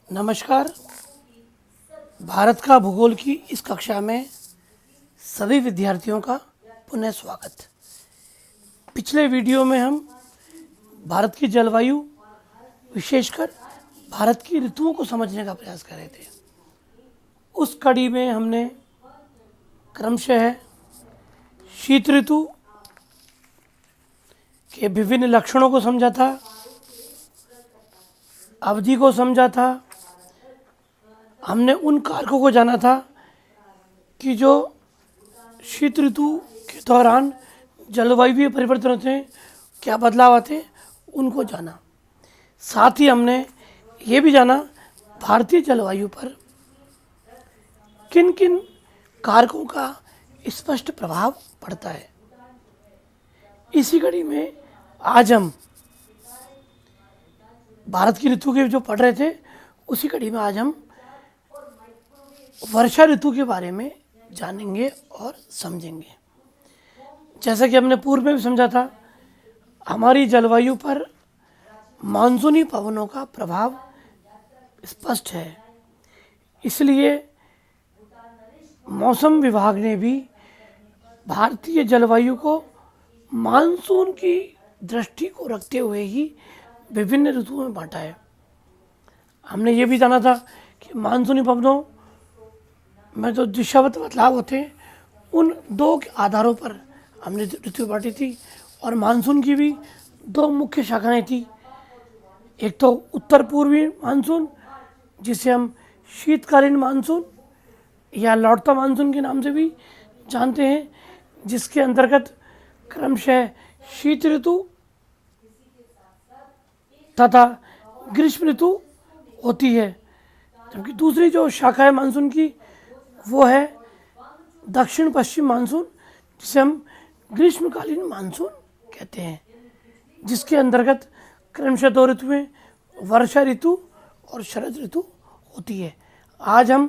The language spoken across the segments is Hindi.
नमस्कार। भारत का भूगोल की इस कक्षा में सभी विद्यार्थियों का पुनः स्वागत। पिछले वीडियो में हम भारत की जलवायु, विशेषकर भारत की ऋतुओं को समझने का प्रयास कर रहे थे। उस कड़ी में हमने क्रमशः शीत ऋतु के विभिन्न लक्षणों को समझा था, अवधि को समझा था। हमने उन कारकों को जाना था कि जो शीत ऋतु के दौरान जलवायु परिवर्तन होते हैं, क्या बदलाव आते हैं, उनको जाना। साथ ही हमने ये भी जाना भारतीय जलवायु पर किन किन कारकों का स्पष्ट प्रभाव पड़ता है। इसी कड़ी में आज हम भारत की ऋतु के जो पढ़ रहे थे, उसी कड़ी में आज हम वर्षा ऋतु के बारे में जानेंगे और समझेंगे। जैसा कि हमने पूर्व में भी समझा था, हमारी जलवायु पर मानसूनी पवनों का प्रभाव स्पष्ट है। इसलिए मौसम विभाग ने भी भारतीय जलवायु को मानसून की दृष्टि को रखते हुए ही विभिन्न ऋतुओं में बांटा है। हमने ये भी जाना था कि मानसूनी पवनों में जो दिशागत बदलाव होते हैं, उन दो के आधारों पर हमने ऋतु बांटी थी। और मानसून की भी दो मुख्य शाखाएं थी। एक तो उत्तर पूर्वी मानसून, जिसे हम शीतकालीन मानसून या लौटता मानसून के नाम से भी जानते हैं, जिसके अंतर्गत क्रमशः शीत ऋतु तथा ग्रीष्म ऋतु होती है। जबकि दूसरी जो शाखा है मानसून की, वो है दक्षिण पश्चिम मानसून, जिसे हम ग्रीष्मकालीन मानसून कहते हैं, जिसके अंतर्गत क्रमशः दो ऋतुएं वर्षा ऋतु और शरद ऋतु होती है। आज हम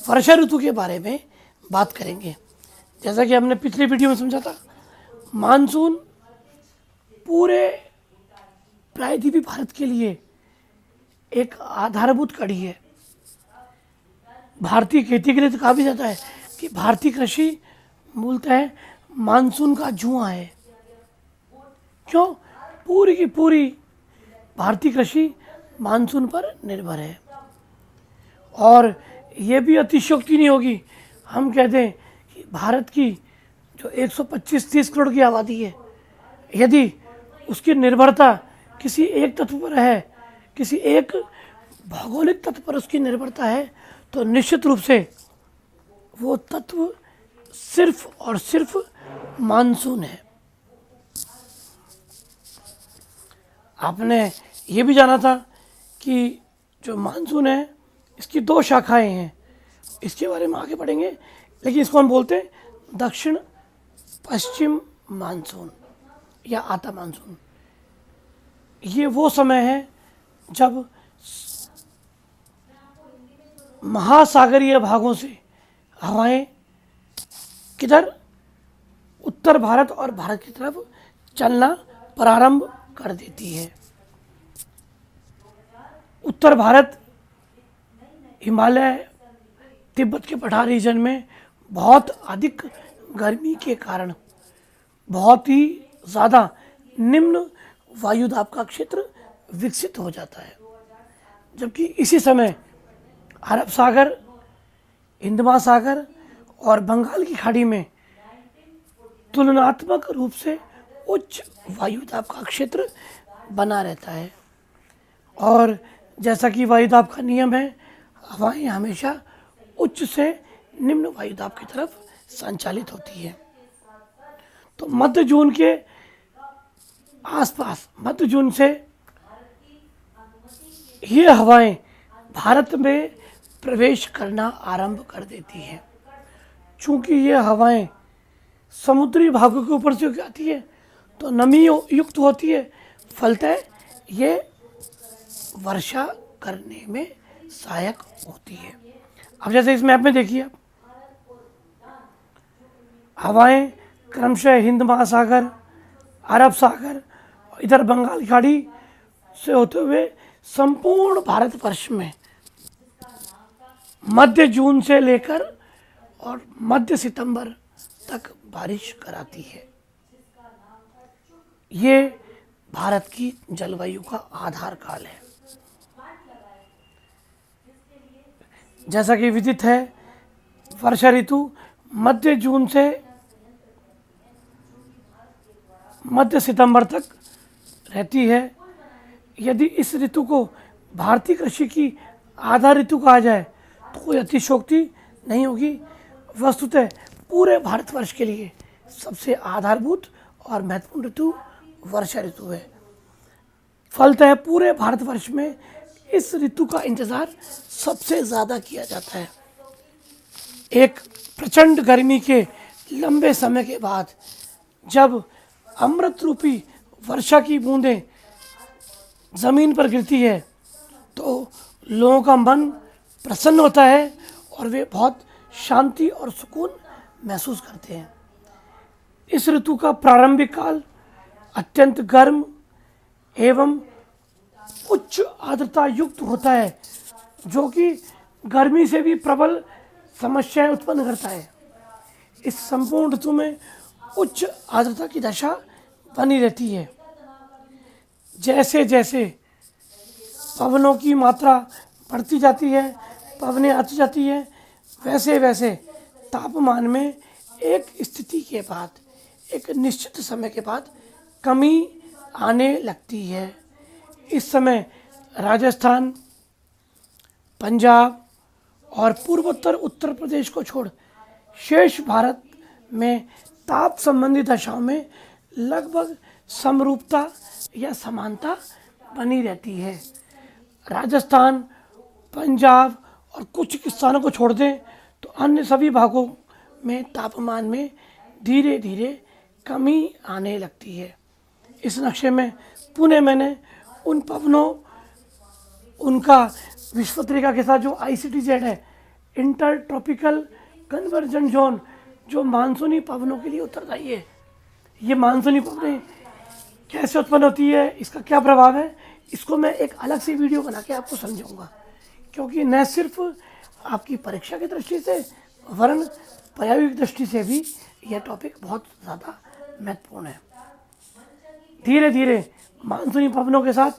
वर्षा ऋतु के बारे में बात करेंगे। जैसा कि हमने पिछले वीडियो में समझा था, मानसून पूरे प्रायद्वीपीय भारत के लिए एक आधारभूत कड़ी है। भारतीय खेती के लिए तो कहा भी जाता है कि भारतीय कृषि मूलतः मानसून का जुआ है। क्यों? पूरी की पूरी भारतीय कृषि मानसून पर निर्भर है। और ये भी अतिशयोक्ति नहीं होगी हम कहते हैं कि भारत की जो 125-30 करोड़ की आबादी है, यदि उसकी निर्भरता किसी एक तत्व पर है, किसी एक भौगोलिक तत्व पर उसकी निर्भरता है, तो निश्चित रूप से वो तत्व सिर्फ और सिर्फ मानसून है। आपने ये भी जाना था कि जो मानसून है, इसकी दो शाखाएं हैं। इसके बारे में आगे पढ़ेंगे, लेकिन इसको हम बोलते हैं दक्षिण पश्चिम मानसून या आता मानसून। ये वो समय है जब महासागरीय भागों से हवाएं किधर उत्तर भारत और भारत की तरफ चलना प्रारंभ कर देती है। उत्तर भारत हिमालय, तिब्बत के पठार रीजन में बहुत अधिक गर्मी के कारण बहुत ही ज़्यादा निम्न वायुदाब का क्षेत्र विकसित हो जाता है। जबकि इसी समय अरब सागर, हिंद महासागर और बंगाल की खाड़ी में तुलनात्मक रूप से उच्च वायुदाब का क्षेत्र बना रहता है। और जैसा कि वायुदाब का नियम है, हवाएं हमेशा उच्च से निम्न वायुदाब की तरफ संचालित होती है। तो मध्य जून के आसपास, मध्य जून से ये हवाएं भारत में प्रवेश करना आरंभ कर देती हैं। चूँकि ये हवाएं समुद्री भागों के ऊपर से आती है, तो नमी युक्त होती है, फलतः ये वर्षा करने में सहायक होती है। अब जैसे इस मैप में देखिए आप, हवाएं क्रमशः हिंद महासागर, अरब सागर, इधर बंगाल की खाड़ी से होते हुए संपूर्ण भारतवर्ष में मध्य जून से लेकर और मध्य सितंबर तक बारिश कराती है। ये भारत की जलवायु का आधार काल है। जैसा कि विदित है, वर्षा ऋतु मध्य जून से मध्य सितंबर तक रहती है। यदि इस ऋतु को भारतीय कृषि की आधा ऋतु कहा जाए तो कोई अतिशयोक्ति नहीं होगी। वस्तुतः पूरे भारतवर्ष के लिए सबसे आधारभूत और महत्वपूर्ण ऋतु वर्षा ऋतु है। फलतः पूरे भारतवर्ष में इस ऋतु का इंतज़ार सबसे ज़्यादा किया जाता है। एक प्रचंड गर्मी के लंबे समय के बाद जब अमृत रूपी वर्षा की बूंदें ज़मीन पर गिरती है तो लोगों का मन प्रसन्न होता है और वे बहुत शांति और सुकून महसूस करते हैं। इस ऋतु का प्रारंभिक काल अत्यंत गर्म एवं उच्च आर्द्रता युक्त होता है, जो कि गर्मी से भी प्रबल समस्याएं उत्पन्न करता है। इस संपूर्ण ऋतु में उच्च आर्द्रता की दशा बनी रहती है। जैसे जैसे पवनों की मात्रा बढ़ती जाती है, पवनें आती जाती है, वैसे वैसे तापमान में एक स्थिति के बाद, एक निश्चित समय के बाद कमी आने लगती है। इस समय राजस्थान, पंजाब और पूर्वोत्तर उत्तर प्रदेश को छोड़ शेष भारत में ताप संबंधी दशाओं में लगभग समरूपता या समानता बनी रहती है। राजस्थान, पंजाब और कुछ स्थानों को छोड़ दें तो अन्य सभी भागों में तापमान में धीरे धीरे कमी आने लगती है। इस नक्शे में पुणे मैंने उन पवनों, उनका विश्वपत्रिका के साथ जो ICTZ है, इंटर ट्रॉपिकल कन्वर्जन जोन, जो मानसूनी पवनों के लिए उत्तरदायी है। ये मानसूनी पवनें कैसे उत्पन्न होती है, इसका क्या प्रभाव है, इसको मैं एक अलग से वीडियो बना के आपको समझाऊंगा, क्योंकि न सिर्फ आपकी परीक्षा की दृष्टि से वरन प्रायोगिक दृष्टि से भी यह टॉपिक बहुत ज़्यादा महत्वपूर्ण है। धीरे धीरे मानसूनी पवनों के साथ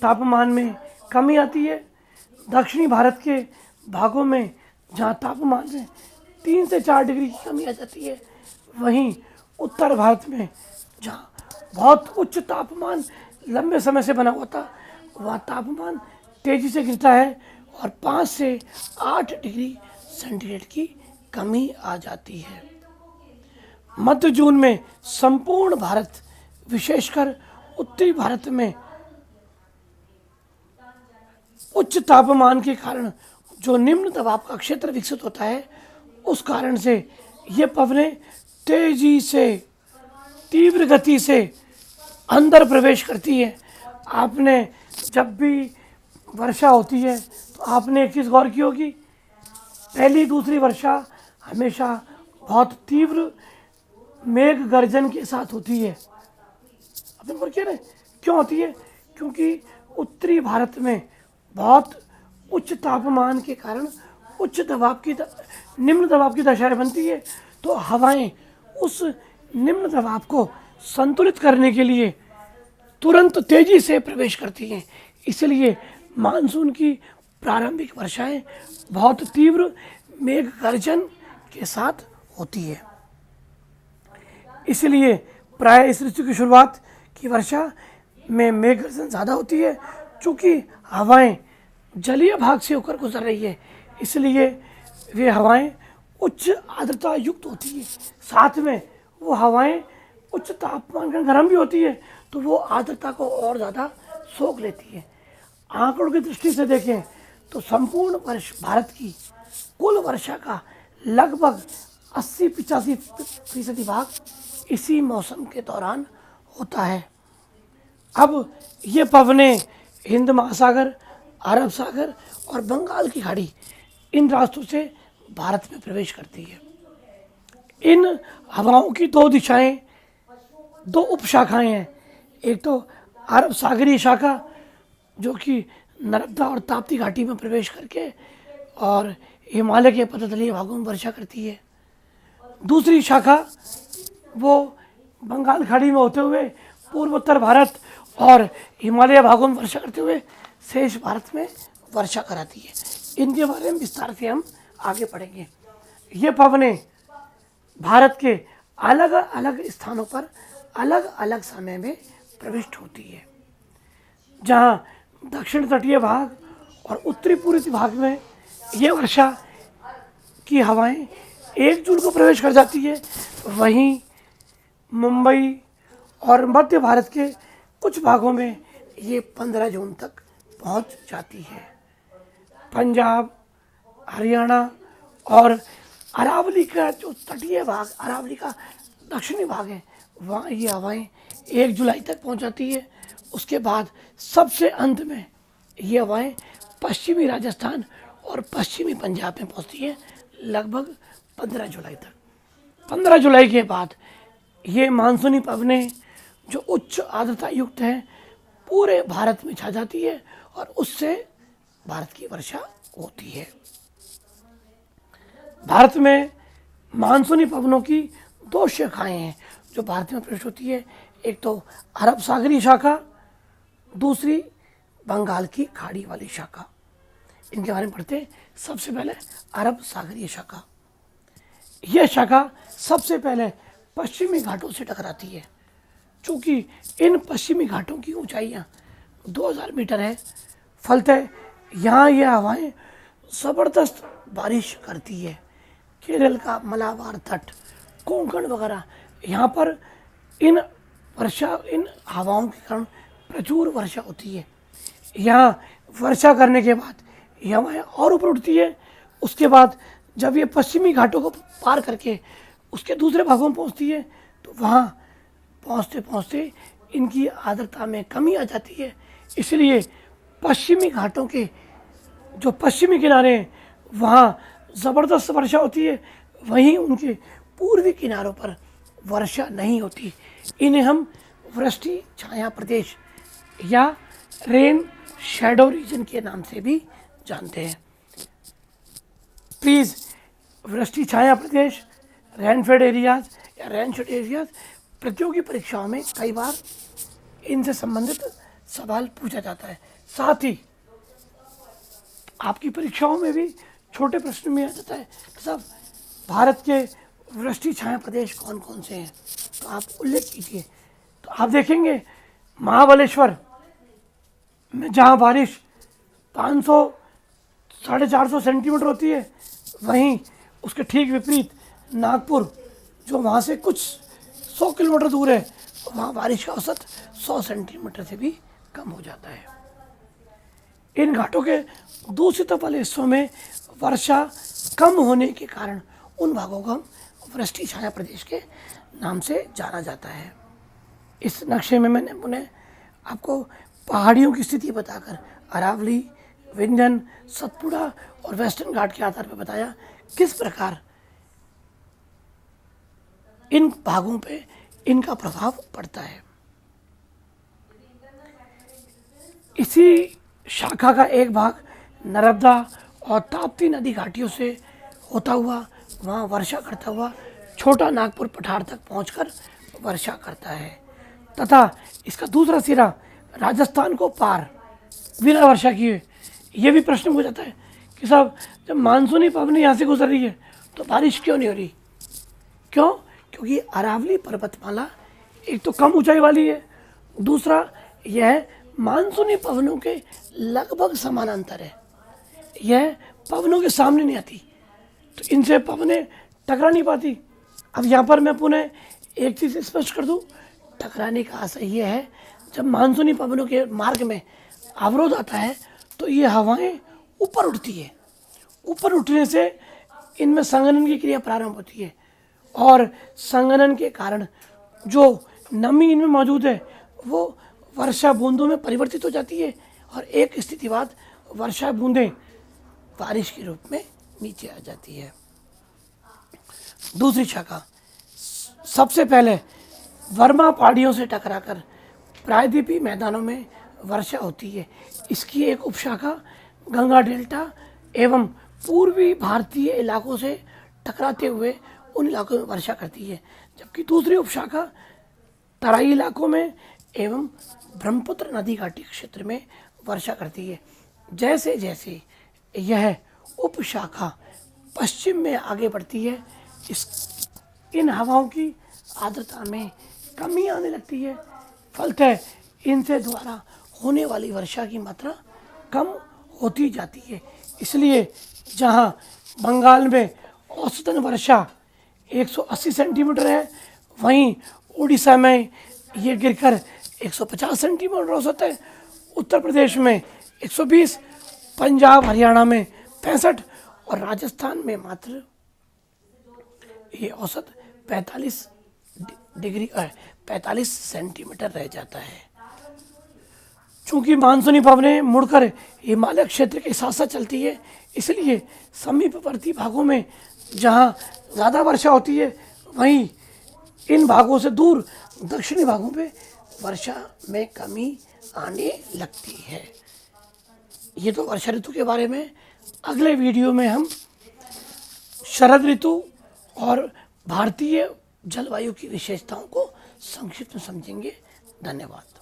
तापमान में कमी आती है। दक्षिणी भारत के भागों में जहाँ तापमान में 3 से 4 डिग्री की कमी आ जाती है, वहीं उत्तर भारत में जहाँ बहुत उच्च तापमान लंबे समय से बना हुआ था, वहाँ तापमान तेज़ी से गिरता है और 5 से 8 डिग्री सेंटीग्रेड की कमी आ जाती है। मध्य जून में संपूर्ण भारत, विशेषकर उत्तरी भारत में उच्च तापमान के कारण जो निम्न दबाव का क्षेत्र विकसित होता है, उस कारण से ये पवनें तेजी से, तीव्र गति से अंदर प्रवेश करती है। आपने जब भी वर्षा होती है तो आपने एक चीज़ गौर की होगी, पहली दूसरी वर्षा हमेशा बहुत तीव्र मेघ गर्जन के साथ होती है। आपने गौर किया ना, क्यों होती है? क्योंकि उत्तरी भारत में बहुत उच्च तापमान के कारण उच्च दबाव की निम्न दबाव की दशाएं बनती है, तो हवाएं उस निम्न दबाव को संतुलित करने के लिए तुरंत तेजी से प्रवेश करती हैं। इसलिए मानसून की प्रारंभिक वर्षाएं बहुत तीव्र मेघ गर्जन के साथ होती है। इसलिए प्राय इस ऋतु की शुरुआत की वर्षा में मेघ गर्जन ज़्यादा होती है। चूँकि हवाएं जलीय भाग से होकर गुजर रही है, इसलिए वे हवाएं उच्च आर्द्रता युक्त होती है। साथ में वो हवाएं उच्च तापमान का गर्म भी होती है, तो वो आर्द्रता को और ज़्यादा सोख लेती है। आंकड़ों की दृष्टि से देखें तो संपूर्ण वर्ष भारत की कुल वर्षा का लगभग 80-85% भाग इसी मौसम के दौरान होता है। अब ये पवनें हिंद महासागर, अरब सागर और बंगाल की खाड़ी, इन रास्तों से भारत में प्रवेश करती है। इन हवाओं की 2 दिशाएं, 2 उपशाखाएं हैं। एक तो अरब सागरीय शाखा, जो कि नर्मदा और ताप्ती घाटी में प्रवेश करके और हिमालय के पततलीय भागों में वर्षा करती है। दूसरी शाखा वो बंगाल खाड़ी में होते हुए पूर्वोत्तर भारत और हिमालय भागों में वर्षा करते हुए शेष भारत में वर्षा कराती है। इनके बारे में विस्तार से हम आगे पढ़ेंगे। ये पवनें भारत के अलग अलग स्थानों पर अलग अलग समय में प्रविष्ट होती है। जहाँ दक्षिण तटीय भाग और उत्तरी पूर्वी भाग में ये वर्षा की हवाएं 1 जून को प्रवेश कर जाती है, वहीं मुंबई और मध्य भारत के कुछ भागों में ये 15 जून तक पहुंच जाती है। पंजाब, हरियाणा और अरावली का जो तटीय भाग, अरावली का दक्षिणी भाग है, वहाँ ये हवाएं 1 जुलाई तक पहुंच जाती है। उसके बाद सबसे अंत में ये हवाएं पश्चिमी राजस्थान और पश्चिमी पंजाब में पहुंचती है लगभग 15 जुलाई तक। 15 जुलाई के बाद ये मानसूनी पवनें जो उच्च आर्द्रता युक्त हैं पूरे भारत में छा जाती है और उससे भारत की वर्षा होती है। भारत में मानसूनी पवनों की 2 शाखाएं हैं जो भारत में प्रवेश होती है। एक तो अरब सागरीय शाखा, दूसरी बंगाल की खाड़ी वाली शाखा। इनके बारे में पढ़ते हैं। सबसे पहले अरब सागरीय शाखा। यह शाखा सबसे पहले पश्चिमी घाटों से टकराती है। चूँकि इन पश्चिमी घाटों की ऊंचाइयाँ 2000 मीटर है, फलतः यहाँ ये हवाएं ज़बरदस्त बारिश करती है। केरल का मलाबार तट, कोंकण वगैरह, यहाँ पर इन हवाओं के कारण प्रचुर वर्षा होती है। यहाँ वर्षा करने के बाद ये हवाएं और ऊपर उठती है। उसके बाद जब ये पश्चिमी घाटों को पार करके उसके दूसरे भागों में पहुँचती है तो वहाँ पहुँचते पहुँचते इनकी आर्द्रता में कमी आ जाती है। इसलिए पश्चिमी घाटों के जो पश्चिमी किनारे हैं वहाँ ज़बरदस्त वर्षा होती है, वहीं उनके पूर्वी किनारों पर वर्षा नहीं होती। इन्हें हम वृष्टि छाया प्रदेश या रेन शैडो रीजन के नाम से भी जानते हैं। प्लीज़ वृष्टि छाया प्रदेश, रेनफेड एरियाज या रेनशेड एरियाज प्रतियोगी परीक्षाओं में कई बार इनसे संबंधित सवाल पूछा जाता है। साथ ही आपकी परीक्षाओं में भी छोटे प्रश्न में आ जाता है कि साहब भारत के वृष्टि छाया प्रदेश कौन कौन से हैं, तो आप उल्लेख कीजिए। तो आप देखेंगे महाबलेश्वर में जहाँ बारिश 500 450 सेंटीमीटर होती है, वहीं उसके ठीक विपरीत नागपुर जो वहाँ से कुछ 100 किलोमीटर दूर है, वहाँ बारिश का औसत 100 सेंटीमीटर से भी कम हो जाता है। इन घाटों के दूषित वाले हिस्सों में वर्षा कम होने के कारण उन भागों को हम वृष्टि छाया प्रदेश के नाम से जाना जाता है। इस नक्शे में मैंने उन्हें आपको पहाड़ियों की स्थिति बताकर अरावली, विंध्यन, सतपुड़ा और वेस्टर्न घाट के आधार पर बताया किस प्रकार इन भागों पे इनका प्रभाव पड़ता है। इसी शाखा का एक भाग नर्मदा और ताप्ती नदी घाटियों से होता हुआ वहाँ वर्षा करता हुआ छोटा नागपुर पठार तक पहुंचकर वर्षा करता है, तथा इसका दूसरा सिरा राजस्थान को पार बिना वर्षा किए। ये भी प्रश्न हो जाता है कि साहब जब मानसूनी पवनी यहाँ से गुजर रही है तो बारिश क्यों नहीं हो रही? क्यों? क्योंकि अरावली पर्वतमाला एक तो कम ऊंचाई वाली है, दूसरा यह मानसूनी पवनों के लगभग समानांतर है। यह पवनों के सामने नहीं आती, तो इनसे पवनें टकरा नहीं पाती। अब यहाँ पर मैं पुनः एक चीज़ स्पष्ट कर दूँ, टकराने का आशय यह है जब मानसूनी पवनों के मार्ग में अवरोध आता है तो ये हवाएं ऊपर उठती है। ऊपर उठने से इनमें संघनन की क्रिया प्रारंभ होती है और संघनन के कारण जो नमी इनमें मौजूद है वो वर्षा बूंदों में परिवर्तित हो जाती है और एक स्थिति बाद वर्षा बूंदें बारिश के रूप में नीचे आ जाती है। दूसरी शाखा सबसे पहले वर्मा पहाड़ियों से टकराकर प्रायद्वीपीय मैदानों में वर्षा होती है। इसकी एक उपशाखा गंगा डेल्टा एवं पूर्वी भारतीय इलाकों से टकराते हुए उन इलाकों में वर्षा करती है, जबकि दूसरी उपशाखा तराई इलाकों में एवं ब्रह्मपुत्र नदी घाटी क्षेत्र में वर्षा करती है। जैसे जैसे यह उपशाखा पश्चिम में आगे बढ़ती है, इन हवाओं की आर्द्रता में कमी आने लगती है, फलतः इनसे द्वारा होने वाली वर्षा की मात्रा कम होती जाती है। इसलिए जहां बंगाल में औसतन वर्षा 180 सेंटीमीटर है, वहीं उड़ीसा में ये गिरकर 150 सेंटीमीटर औसत है, उत्तर प्रदेश में 120, पंजाब हरियाणा में 65 और राजस्थान में मात्र ये औसत 45 सेंटीमीटर रह जाता है। चूंकि मानसूनी पवनें मुड़कर हिमालय क्षेत्र के साथ साथ चलती है, इसलिए समीपवर्ती भागों में जहां ज़्यादा वर्षा होती है, वहीं इन भागों से दूर दक्षिणी भागों में वर्षा में कमी आने लगती है। ये तो वर्षा ऋतु के बारे में। अगले वीडियो में हम शरद ऋतु और भारतीय जलवायु की विशेषताओं को संक्षिप्त में समझेंगे। धन्यवाद।